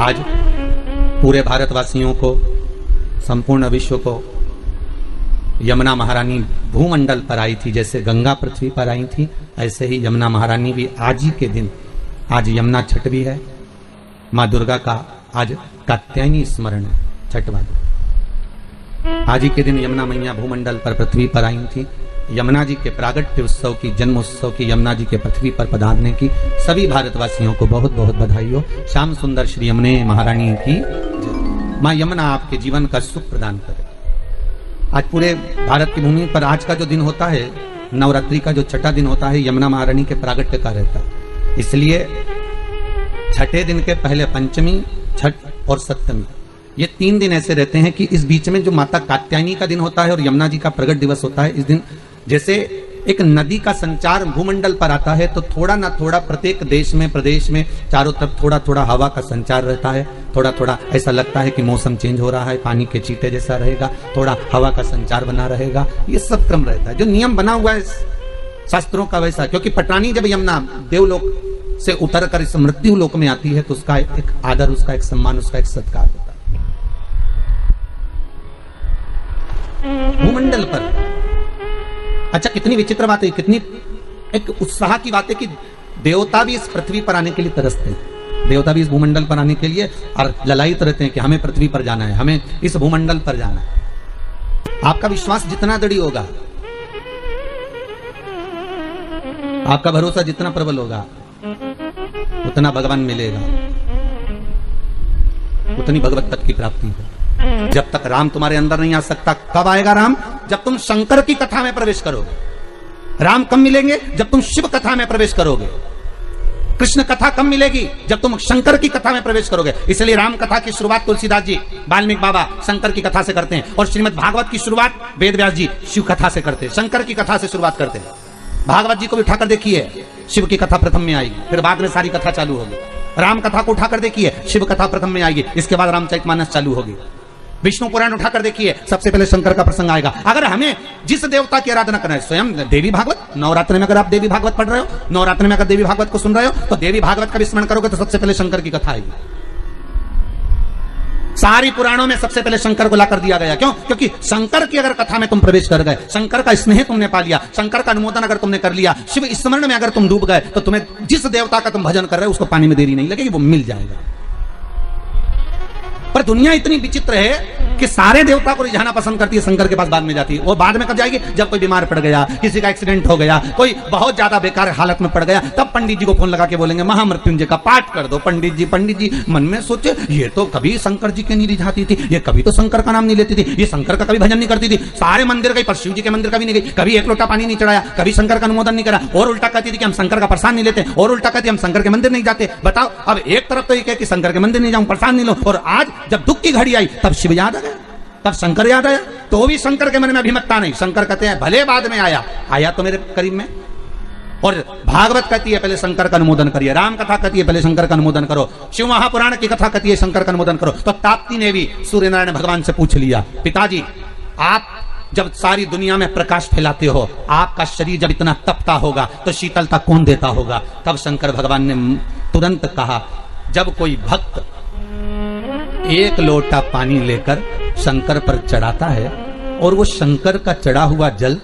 आज पूरे भारतवासियों को, संपूर्ण विश्व को यमुना महारानी भूमंडल पर आई थी। जैसे गंगा पृथ्वी पर आई थी, ऐसे ही यमुना महारानी भी आज ही के दिन, आज यमुना छठ भी है, माँ दुर्गा का आज कात्यायनी स्मरण है, छठवां दिन। आज ही के दिन यमुना मैया भूमंडल पर पृथ्वी पर आई थी। यमुना जी के प्रागट्य उत्सव की, जन्मोत्सव की, यमुना जी के पृथ्वी पर पधारने की सभी भारतवासियों को बहुत बहुत बधाई हो। श्याम सुंदर श्री यमुने महारानी की जय। माँ यमुना आपके जीवन का सुख प्रदान करे। आज पूरे भारत की भूमि पर आज का जो दिन होता है, नवरात्रि का जो छठा दिन होता है, यमुना महारानी के प्रागट्य का रहता है। इसलिए छठे दिन के पहले पंचमी, छठ और सप्तमी, ये 3 दिन ऐसे रहते हैं कि इस बीच में जो माता कात्यायनी का दिन होता है और यमुना जी का प्रगट दिवस होता है, इस दिन जैसे एक नदी का संचार भूमंडल पर आता है, तो थोड़ा ना थोड़ा प्रत्येक देश में, प्रदेश में चारों तरफ थोड़ा थोड़ा हवा का संचार रहता है। थोड़ा थोड़ा ऐसा लगता है कि मौसम चेंज हो रहा है, पानी के छींटे जैसा रहेगा, थोड़ा हवा का संचार बना रहेगा। ये सब क्रम रहता है, जो नियम बना हुआ है शास्त्रों का वैसा। क्योंकि पटरानी जब यमुना देवलोक से उतर कर इस मृत्यु लोक में आती है, तो उसका एक आदर, उसका एक सम्मान, उसका एक सत्कार होता है भूमंडल पर। अच्छा, कितनी विचित्र बात है, कितनी एक उत्साह की बात है कि देवता भी इस पृथ्वी पर आने के लिए तरसते हैं। देवता भी इस भूमंडल पर आने के लिए और ललायित रहते हैं कि हमें पृथ्वी पर जाना है, हमें इस भूमंडल पर जाना है। आपका विश्वास जितना दृढ़ होगा, आपका भरोसा जितना प्रबल होगा, उतना भगवान मिलेगा, उतनी भगवत तत्व की प्राप्ति है। जब तक राम तुम्हारे अंदर नहीं आ सकता, कब आएगा राम? जब तुम शंकर की कथा में प्रवेश करोगे। राम कब मिलेंगे? जब तुम शिव कथा में प्रवेश करोगे। कृष्ण कथा कब मिलेगी? जब तुम शंकर की कथा में प्रवेश करोगे। इसलिए राम कथा की शुरुआत तुलसीदास जी, वाल्मीकि बाबा शंकर की कथा से करते हैं, और श्रीमद् भागवत की शुरुआत वेद व्यास जी शिव कथा से करते हैं, शंकर की कथा से शुरुआत करते हैं। भागवत जी को भी उठाकर देखिए, शिव की कथा प्रथम में आएगी, फिर बाद में सारी कथा चालू होगी। राम कथा को उठाकर देखिए, शिव कथा प्रथम में आएगी, इसके बाद रामचरितमानस चालू होगी। विष्णु पुराण उठाकर देखिए, सबसे पहले शंकर का प्रसंग आएगा। अगर हमें जिस देवता की आराधना करना है, स्वयं देवी भागवत, नवरात्र में अगर आप देवी भागवत पढ़ रहे हो, नवरात्र में अगर देवी भागवत को सुन रहे हो, तो देवी भागवत का भी स्मरण करोगे तो सबसे पहले शंकर की कथा आएगी। सारी पुराणों में सबसे पहले शंकर को लाकर दिया गया। क्यों? क्योंकि शंकर की अगर कथा में तुम प्रवेश कर गए, शंकर का स्नेह तुमने पा लिया, शंकर का अनुमोदन अगर तुमने कर लिया, शिव स्मरण में अगर तुम डूब गए, तो तुम्हें जिस देवता का तुम भजन कर रहे हो उसको पानी में देरी नहीं लगेगी, वो मिल जाएगा। पर दुनिया इतनी विचित्र है कि सारे देवता को रिझाना पसंद करती है, शंकर के पास बाद में जाती है। वो बाद में कब जाएगी? जब कोई बीमार पड़ गया, किसी का एक्सीडेंट हो गया, कोई बहुत ज्यादा बेकार हालत में पड़ गया, तब पंडित जी को फोन लगा के बोलेंगे महामृत्युंजय का पाठ कर दो। पंडित जी मन में सोचे, ये तो कभी शंकर जी के नहीं रिझाती थी, ये कभी तो शंकर का नाम नहीं लेती थी, ये शंकर का कभी भजन नहीं करती थी, सारे मंदिर गई पर शिव जी के मंदिर कभी नहीं गई, कभी एक लोटा पानी नहीं चढ़ाया, कभी शंकर का अनुमोदन नहीं करा, और उल्टा कहती थी कि हम शंकर का प्रसाद नहीं लेते, और उल्टा कहती हम शंकर के मंदिर नहीं जाते। बताओ, अब एक तरफ तो ये कहे कि शंकर के मंदिर नहीं जाऊं, प्रसाद नहीं लो, और आज जब दुख की घड़ी आई तब शिव याद आ गया, तब शंकर याद आया। तो भी शंकर के मन में अभिमतता नहीं। शंकर कहते हैं भले बाद में आया तो मेरे करीब में। और भागवत कहती है पहले शंकर का अनुमोदन करिए, राम कथा कहती है पहले शंकर का अनुमोदन करो, शिव महापुराण की कथा कहती है शंकर का अनुमोदन करो। तो ताप्ती ने भी सूर्य नारायण भगवान से पूछ लिया, पिताजी आप जब सारी दुनिया में प्रकाश फैलाते हो, आपका शरीर जब इतना तपता होगा तो शीतलता कौन देता होगा? तब शंकर भगवान ने तुरंत कहा, जब कोई भक्त एक लोटा पानी लेकर शंकर पर चढ़ाता है और वो शंकर का चढ़ा हुआ जल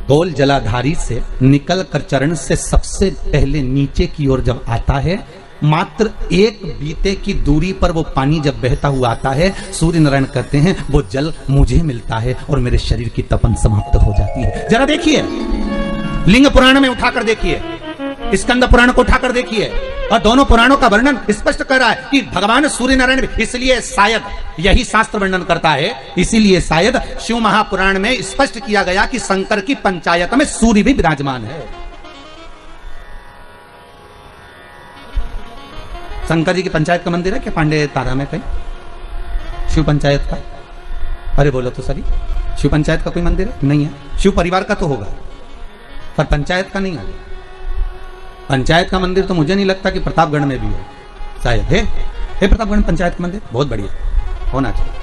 गोल जलाधारी से निकल कर चरण से सबसे पहले नीचे की ओर जब आता है, मात्र एक बीते की दूरी पर वो पानी जब बहता हुआ आता है, सूर्य नारायण कहते हैं वो जल मुझे मिलता है और मेरे शरीर की तपन समाप्त हो जाती है। जरा देखिए, लिंग पुराण में उठाकर देखिए, स्कंद पुराण को उठाकर देखिए, और दोनों पुराणों का वर्णन स्पष्ट कर रहा है कि भगवान सूर्य नारायण, इसलिए शायद यही शास्त्र वर्णन करता है, इसीलिए शायद शिव महापुराण में स्पष्ट किया गया कि शंकर की पंचायत में सूर्य भी विराजमान है। शंकर जी की पंचायत का मंदिर है क्या पांडे तारा में कहीं? शिव पंचायत का? अरे बोलो तो सही, शिव पंचायत का कोई मंदिर है? नहीं है। शिव परिवार का तो होगा, पर पंचायत का नहीं है। पंचायत का मंदिर तो मुझे नहीं लगता कि प्रतापगढ़ में भी है, शायद है। प्रतापगढ़ में पंचायत का मंदिर बहुत बढ़िया होना चाहिए,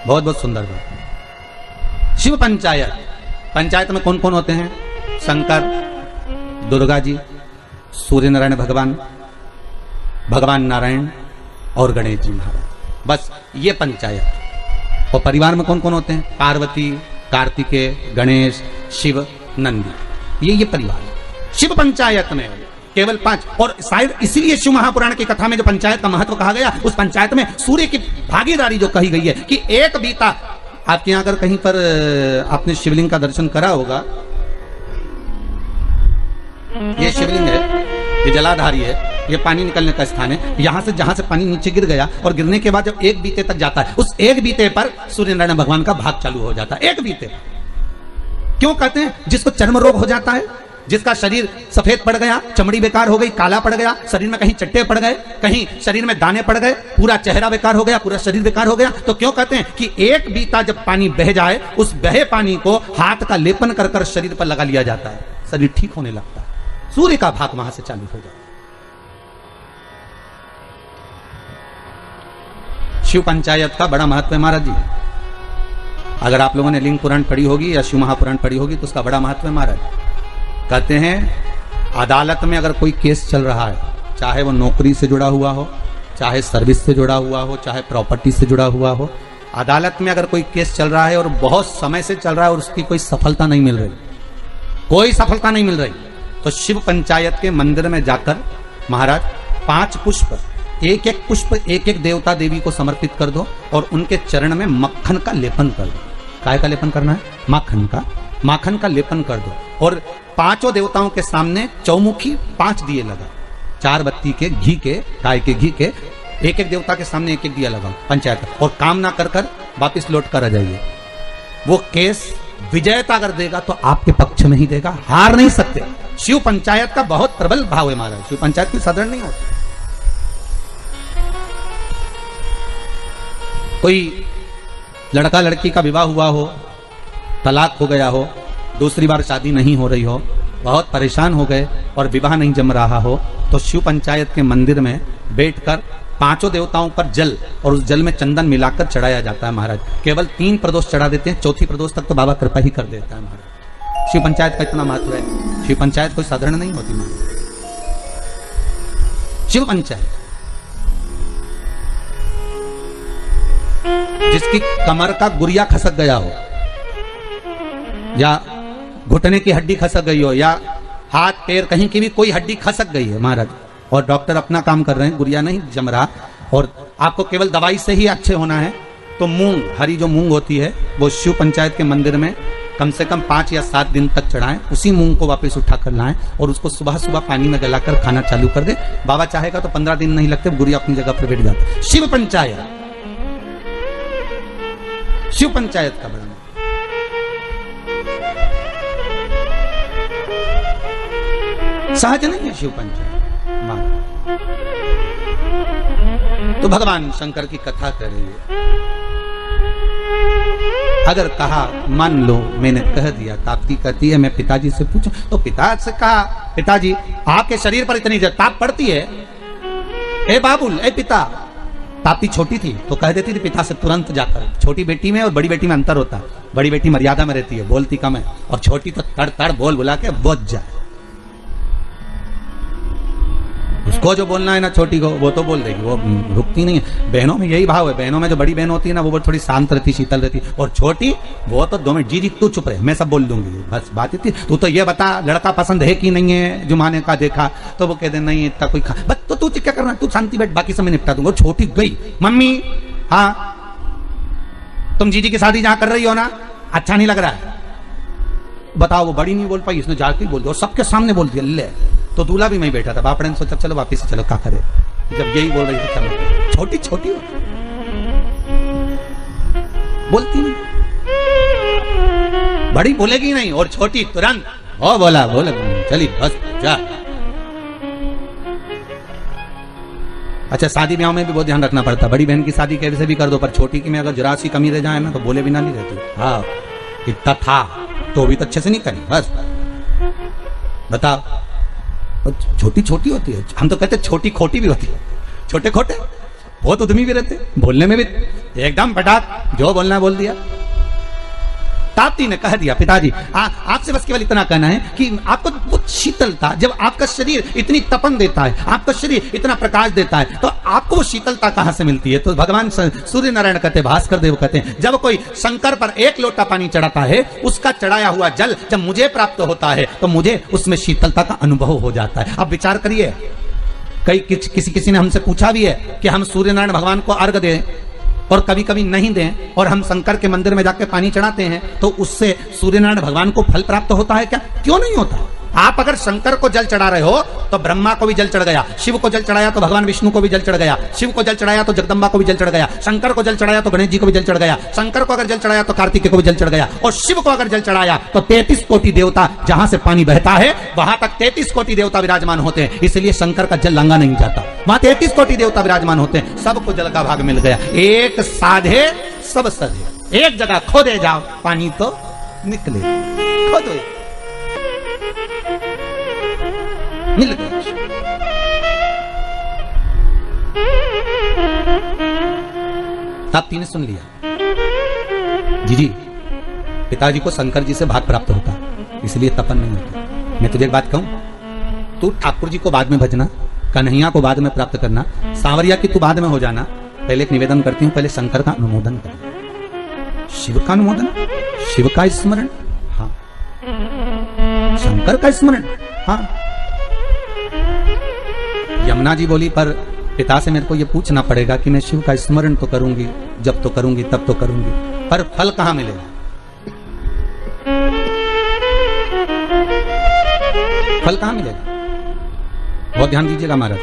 बहुत बहुत सुंदर बात। शिव पंचायत, पंचायत में कौन कौन होते हैं? शंकर, दुर्गा जी, सूर्य नारायण भगवान, भगवान नारायण और गणेश जी महाराज। बस ये पंचायत। और परिवार में कौन कौन होते हैं? पार्वती, कार्तिकेय, गणेश, शिव, नंदी। ये परिवार शिव पंचायत में केवल 5। और शायद इसीलिए शिव महापुराण की कथा में जो पंचायत का महत्व कहा गया, उस पंचायत में सूर्य की भागीदारी जो कही गई है कि एक बीता। आपके यहां अगर कहीं पर आपने शिवलिंग का दर्शन करा होगा, ये शिवलिंग है, ये जलाधारी है, ये पानी निकलने का स्थान है। यहां से जहां से पानी नीचे गिर गया और गिरने के बाद जब एक बीते तक जाता है, उस एक बीते पर सूर्य नारायण भगवान का भाग चालू हो जाता है। एक बीते। क्यों कहते हैं? जिसको चर्म रोग हो जाता है, जिसका शरीर सफेद पड़ गया, चमड़ी बेकार हो गई, काला पड़ गया, शरीर में कहीं चट्टे पड़ गए, कहीं शरीर में दाने पड़ गए, पूरा चेहरा बेकार हो गया, पूरा शरीर बेकार हो गया, तो क्यों कहते हैं कि एक बीता जब पानी बह जाए, उस बहे पानी को हाथ का लेपन कर कर शरीर पर लगा लिया जाता है, शरीर ठीक होने लगता है। सूर्य का भाग वहां से चालू हो जाता है। शिव पंचायत का बड़ा महत्व है महाराज जी। अगर आप लोगों ने लिंग पुराण पढ़ी होगी या शिव महापुराण पढ़ी होगी तो उसका बड़ा महत्व है महाराज। कहते हैं अदालत में अगर कोई केस चल रहा है, चाहे वो नौकरी से जुड़ा हुआ हो, चाहे सर्विस से जुड़ा हुआ हो, चाहे प्रॉपर्टी से जुड़ा हुआ हो, अदालत में अगर कोई केस चल रहा है और बहुत समय से चल रहा है और उसकी कोई सफलता नहीं मिल रही, कोई सफलता नहीं मिल रही, तो शिव पंचायत के मंदिर में जाकर महाराज 5 पुष्प, एक एक पुष्प एक एक देवता देवी को समर्पित कर दो और उनके चरण में मक्खन का लेपन कर दो। काय का लेपन करना है? माखन का लेपन कर दो। और 5 देवताओं के सामने चौमुखी 5 दिए लगा, 4 बत्ती के घी के, गाय के घी के, एक एक देवता के सामने एक एक दिया लगाओ पंचायत का। और काम ना कर कर वापिस लौट कर आ जाइए। वो केस विजयता अगर देगा तो आपके पक्ष में ही देगा, हार नहीं सकते। शिव पंचायत का बहुत प्रबल भाव है महाराज। शिव पंचायत की साधारण नहीं होती। कोई लड़का लड़की का विवाह हुआ हो, तलाक हो गया हो, दूसरी बार शादी नहीं हो रही हो, बहुत परेशान हो गए और विवाह नहीं जम रहा हो, तो शिव पंचायत के मंदिर में बैठकर 5 देवताओं पर जल और उस जल में चंदन मिलाकर चढ़ाया जाता है महाराज। केवल 3 प्रदोष चढ़ा देते हैं, 4थी प्रदोष तक तो बाबा कृपा ही कर देता है महाराज। शिव पंचायत का इतना महत्व है। शिव पंचायत कोई साधारण नहीं होती महाराज। शिव पंचायत जिसकी कमर का गुरिया खसक गया हो, या घुटने की हड्डी खसक गई हो, या हाथ पैर कहीं की भी कोई हड्डी खसक गई है महाराज, और डॉक्टर अपना काम कर रहे हैं, गुरिया नहीं जम रहा, और आपको केवल दवाई से ही अच्छे होना है, तो मूंग, हरी जो मूंग होती है, वो शिव पंचायत के मंदिर में कम से कम 5 या 7 दिन तक चढ़ाएं। उसी मूंग को वापस उठा कर लाएं और उसको सुबह सुबह पानी में गलाकर खाना चालू कर दे। बाबा चाहेगा तो 15 दिन नहीं लगते, गुरिया अपनी जगह पर बैठ जाता। शिव पंचायत, शिव पंचायत का बड़ा सहज नहीं है शिव पंचायत। तो भगवान शंकर की कथा कर रही है। अगर कहा मान लो मैंने कह दिया, ताप्ती कहती है मैं पिताजी से पूछूं, तो पिता से कहा पिताजी आपके शरीर पर इतनी ताप पड़ती है, ए बाबुल ए पिता। ताप्ती छोटी थी तो कह देती थी पिता से तुरंत जाकर। छोटी बेटी में और बड़ी बेटी में अंतर होता है। बड़ी बेटी मर्यादा में रहती है, बोलती कम है, और छोटी तो तड़ तड़ बोल बुला के बोझ जाए। उसको जो बोलना है ना छोटी को, वो तो बोल देगी, वो रुकती नहीं है। बहनों में यही भाव है। बहनों में जो बड़ी बहन होती है ना, वो थोड़ी शांत रहती, शीतल रहती, और छोटी वो तो 2 मिनट जी तू चुप रहे, मैं सब बोल दूंगी, बस बात इतनी। तू तो ये बता लड़का पसंद है कि नहीं है, जुमाने का देखा, तो वो कह दे नहीं इतना कोई बस, तो तू क्या करना, तू शांति बैठ, बाकी सब मैं निपटा दूंगा। छोटी गई, मम्मी हाँ तुम जीजी की शादी जहां कर रही हो ना, अच्छा नहीं लग रहा है, बताओ। वो बड़ी नहीं बोल पाई, इसने जाके बोल दिया और सबके सामने बोल दिया। ले तो दूल्हा भी मैं बैठा था, बापड़े ने सोचा चलो वापिस चलो, क्या करे, जब यही बोल रही थी चलो। छोटी छोटी बोलती नहीं, बड़ी बोलेगी नहीं, और छोटी तुरंत ओ बोला बोला चली बस जा। अच्छा शादी ब्याह में भी बहुत ध्यान रखना पड़ता। बड़ी बहन की शादी कैसे भी कर दो, पर छोटी की में अगर जरा सी कमी रह जाए ना, तो बोले बिना नहीं रहती। हाँ इतना था तो भी तो अच्छे से नहीं करी, बस बताओ। छोटी छोटी होती है, हम तो कहते छोटी खोटी भी होती है। छोटे खोटे बहुत उद्यमी भी रहते, बोलने में भी एकदम पटाक, जो बोलना बोल दिया। ताप्ती ने कह दिया, पिताजी आपसे बस केवल इतना कहना है कि आपको वो शीतलता, जब आपका शरीर इतनी तपन देता है, आपका शरीर इतना प्रकाश देता है, तो आपको वो शीतलता कहां से मिलती है? तो भगवान सूर्य नारायण कहते, भास्कर देव कहते हैं, जब कोई शंकर पर एक लोटा पानी चढ़ाता है, उसका चढ़ाया हुआ जल जब मुझे प्राप्त होता है तो मुझे उसमें शीतलता का अनुभव हो जाता है। अब विचार करिए, किसी ने हमसे पूछा भी है कि हम सूर्य नारायण भगवान को अर्घ दें और कभी कभी नहीं दें, और हम शंकर के मंदिर में जाकर पानी चढ़ाते हैं, तो उससे सूर्यनारायण भगवान को फल प्राप्त होता है क्या? क्यों नहीं होता? आप अगर शंकर को जल चढ़ा रहे हो तो ब्रह्मा को भी जल चढ़ गया, शिव को जल चढ़ाया तो भगवान विष्णु को भी जल चढ़ गया, शिव को जल चढ़ाया तो जगदम्बा को भी जल चढ़ गया, शंकर को जल चढ़ाया तो गणेश जी को भी जल चढ़ गया, शंकर को अगर जल चढ़ाया तो कार्तिकेय को भी जल चढ़ गया, और शिव को अगर जल चढ़ाया तो 33 कोटि देवता, जहां से पानी बहता है वहां तक 33 कोटि देवता विराजमान होते हैं। इसलिए शंकर का जल लांगा नहीं जाता, वहां 33 कोटि देवता विराजमान होते हैं। सबको जल का भाग मिल गया। एक साधे सब सधे, एक जगह खोदे जाओ पानी तो निकले, खोदो मिल गया। ताप्ती ने सुन लिया, जी पिताजी को शंकर जी से भाग प्राप्त होता, इसलिए तपन नहीं होता। मैं तुझे एक बात कहूं, तू ठाकुर जी को बाद में भजना, कन्हैया को बाद में प्राप्त करना, सांवरिया की तू बाद में हो जाना। पहले एक निवेदन करती हूं, पहले शंकर का अनुमोदन कर, शिव का अनुमोदन, शिव का स्मरण, हाँ, शंकर का स्मरण, हाँ। यमुना जी बोली, पर पिता से मेरे को यह पूछना पड़ेगा कि मैं शिव का स्मरण तो करूंगी, जब तो करूंगी तब तो करूंगी, पर फल कहां मिलेगा? फल कहां मिलेगा? बहुत ध्यान दीजिएगा महाराज।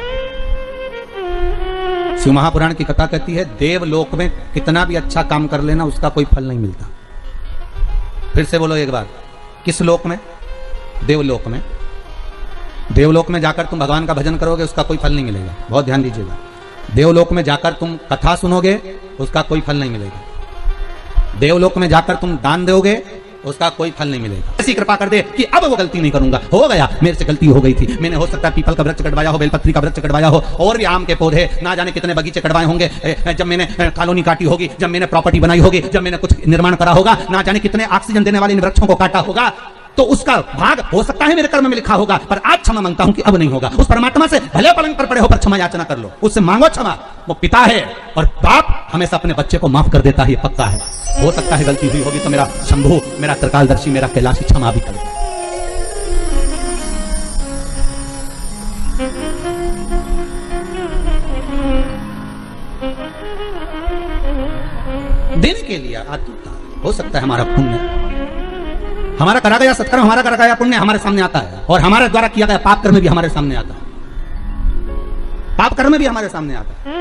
शिव महापुराण की कथा कहती है, देवलोक में कितना भी अच्छा काम कर लेना उसका कोई फल नहीं मिलता। फिर से बोलो एक बार, किस लोक में? देवलोक में। देवलोक में जाकर तुम भगवान का भजन करोगे उसका कोई फल नहीं मिलेगा। बहुत ध्यान दीजिएगा। देवलोक में जाकर तुम कथा सुनोगे उसका कोई फल नहीं मिलेगा। देवलोक में जाकर तुम दान दोगे उसका कोई फल नहीं मिलेगा। ऐसी कृपा कर दे कि अब वो गलती नहीं करूंगा, हो गया मेरे से गलती हो गई थी, मैंने हो सकता है पीपल का वृक्ष कटवाया हो, बेलपत्री का वृक्ष कटवाया हो, और भी आम के पौधे, ना जाने कितने बगीचे कटवाए होंगे, जब मैंने कॉलोनी काटी होगी, जब मैंने प्रॉपर्टी बनाई होगी, जब मैंने कुछ निर्माण करा होगा, ना जाने कितने ऑक्सीजन देने वाले इन वृक्षों को काटा होगा, तो उसका भाग हो सकता है मेरे कर्म में लिखा होगा, पर आज क्षमा मांगता हूं कि अब नहीं होगा। उस परमात्मा से भले पलंग पर पड़े हो पर क्षमा याचना कर लो, उससे मांगो क्षमा। वो पिता है और बाप हमेशा अपने बच्चे को माफ कर देता है, ये पक्का है। हो सकता है गलती हुई होगी तो मेरा शंभु, मेरा त्रिकालदर्शी, मेरा कैलाशी क्षमा भी करे। देने के लिए आतुरता, हो सकता है हमारा पुण्य, हमारा करा गया सत्कर्म, हमारा करा गया पुण्य हमारे सामने आता है, और हमारे द्वारा किया गया पाप कर्म भी हमारे सामने आता है, पाप कर्म भी हमारे सामने आता है।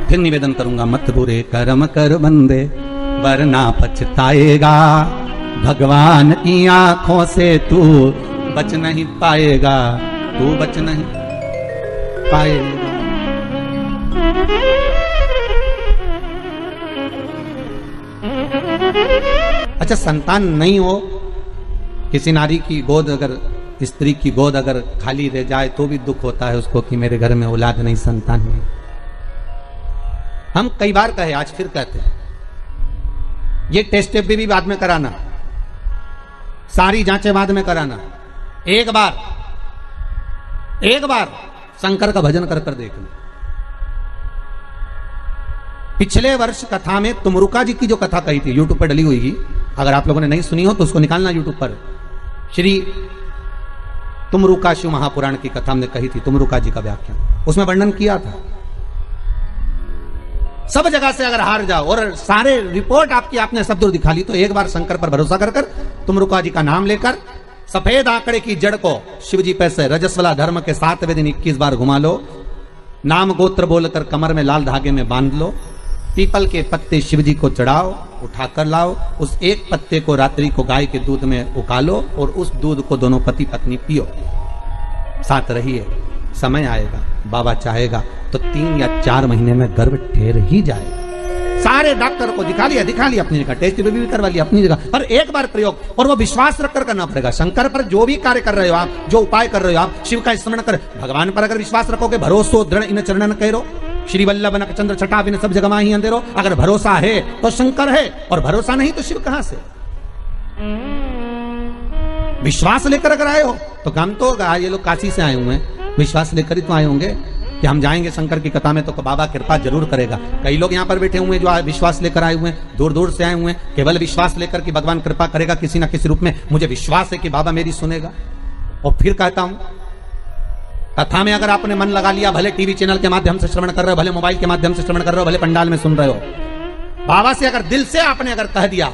फिर निवेदन करूंगा, मत बुरे कर्म कर बंदे वरना पछताएगा, भगवान की आंखों से तू बच नहीं पाएगा, तू बच नहीं पाएगा। अच्छा, संतान नहीं हो, किसी नारी की गोद, अगर स्त्री की गोद अगर खाली रह जाए तो भी दुख होता है उसको कि मेरे घर में औलाद नहीं, संतान नहीं। हम कई बार कहे, आज फिर कहते हैं, ये टेस्ट भी बाद में कराना, सारी जांचें बाद में कराना, एक बार शंकर का भजन कर देखना। पिछले वर्ष कथा में तुमरुका जी की जो कथा कही थी, यूट्यूब पर डली हुई, अगर आप लोगों ने नहीं सुनी हो तो उसको निकालना यूट्यूब पर। श्री तुमरुका शिव महापुराण की कथा हमने कही थी, तुमरुका जी का व्याख्यान, उसमें वर्णन किया था। सब जगह से अगर हार जाओ और सारे रिपोर्ट आपकी आपने सब दूर दिखा ली, तो एक बार शंकर पर भरोसा कर तुमरुका जी का नाम लेकर सफेद आंकड़े की जड़ को शिव जी पे से रजस्वला धर्म के 7वें दिन 21 बार घुमा लो, नाम गोत्र बोलकर कमर में लाल धागे में बांध लो, पीपल के पत्ते शिव जी को चढ़ाओ, उठाकर लाओ, उस एक पत्ते को रात्रि को गाय के दूध में उकालो और उस दूध को दोनों पति पत्नी पियो, साथ रहिए। समय आएगा, बाबा चाहेगा तो 3 या 4 महीने में गर्भ ठहर ही जाएगा। सारे डॉक्टर को दिखा लिया अपनी जगह, टेस्ट भी करवा लिया अपनी जगह, पर एक बार प्रयोग, और वो विश्वास रखकर करना पड़ेगा। शंकर पर जो भी कार्य कर रहे हो आप, जो उपाय कर रहे हो आप, शिव का स्मरण कर, भगवान पर अगर विश्वास रखोगे, भरोसो दृढ़ इन चरणन करो, श्री वल्लभ नख चंद्र छटा बिन सब जग माही अंधेरो। अगर भरोसा है तो शंकर है, और भरोसा नहीं तो शिव कहां से? विश्वास लेकर अगर आए हो तो काम तो होगा। ये लोग काशी से आए हुए हैं, विश्वास लेकर ही तो आए होंगे कि हम जाएंगे शंकर की कथा में तो बाबा कृपा जरूर करेगा। कई लोग यहाँ पर बैठे हुए हैं जो विश्वास लेकर आए हुए हैं, दूर दूर से आए हुए हैं, केवल विश्वास लेकर कि भगवान कृपा करेगा किसी ना किसी रूप में, मुझे विश्वास है कि बाबा मेरी सुनेगा। और फिर कहता हूं, कथा में अगर आपने मन लगा लिया, भले टीवी चैनल के माध्यम से श्रवण कर रहे हो, भले मोबाइल के माध्यम से श्रवण कर रहे हो, भले पंडाल में सुन रहे हो, बाबा से अगर दिल से आपने अगर कह दिया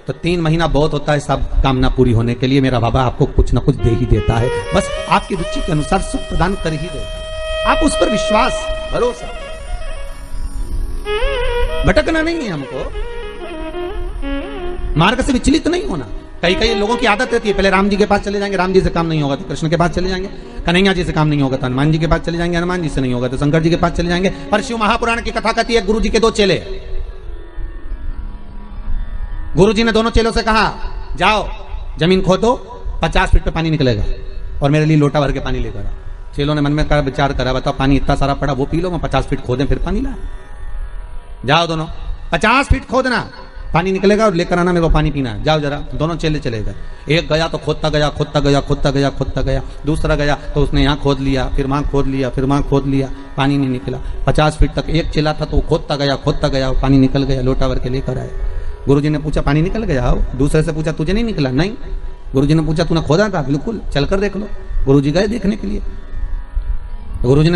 तो 3 महीना बहुत होता है सब कामना पूरी होने के लिए। मेरा बाबा आपको कुछ ना कुछ दे ही देता है, बस आपकी रुचि के अनुसार सुख प्रदान कर ही देता। आप उस पर विश्वास, भरोसा, भटकना नहीं है हमको, मार्ग से विचलित नहीं होना। कई लोगों की आदत रहती है, पहले राम जी के पास चले जाएंगे, राम जी से काम नहीं होगा तो कृष्ण के पास चले जाएंगे, कन्हैया जी से काम नहीं होगा तो हनुमान जी के पास चले जाएंगे, हनुमान जी से नहीं होगा तो शंकर जी के पास चले जाएंगे। पर शिव महापुराण की कथा कहती है, गुरु जी के 2 चेले, गुरु जी ने दोनों चेलों से कहा, जाओ जमीन खोदो, 50 फीट पे पानी निकलेगा और मेरे लिए लोटा भर के पानी लेकर आओ। चेलों ने मन में विचार करा, बताओ पानी इतना सारा पड़ा, वो पी लो, मैं 50 फीट खोदें फिर पानी ला। जाओ दोनों 50 फीट खोदना, पानी निकलेगा और लेकर आना, मेरे को पानी पीना है। जाओ जरा। दोनों चेले चले गए। एक गया तो खोदता गया, खोदता गया, खोदता गया, खोदता गया। दूसरा गया तो उसने यहाँ खोद लिया, फिर वहां खोद लिया, फिर वहां खोद लिया, पानी नहीं निकला। 50 फीट तक एक चेला था तो वो खोदता गया, पानी निकल गया, लोटा भर के लेकर आए। गुरुजी ने पूछा, पानी निकल गया? दूसरे से पूछा, तुझे नहीं निकला? नहीं। गुरुजी ने पूछा, तूने खोदा था? बिल्कुल, चलकर देख लो। गुरुजी गए देखने के लिए। गुरुजी ने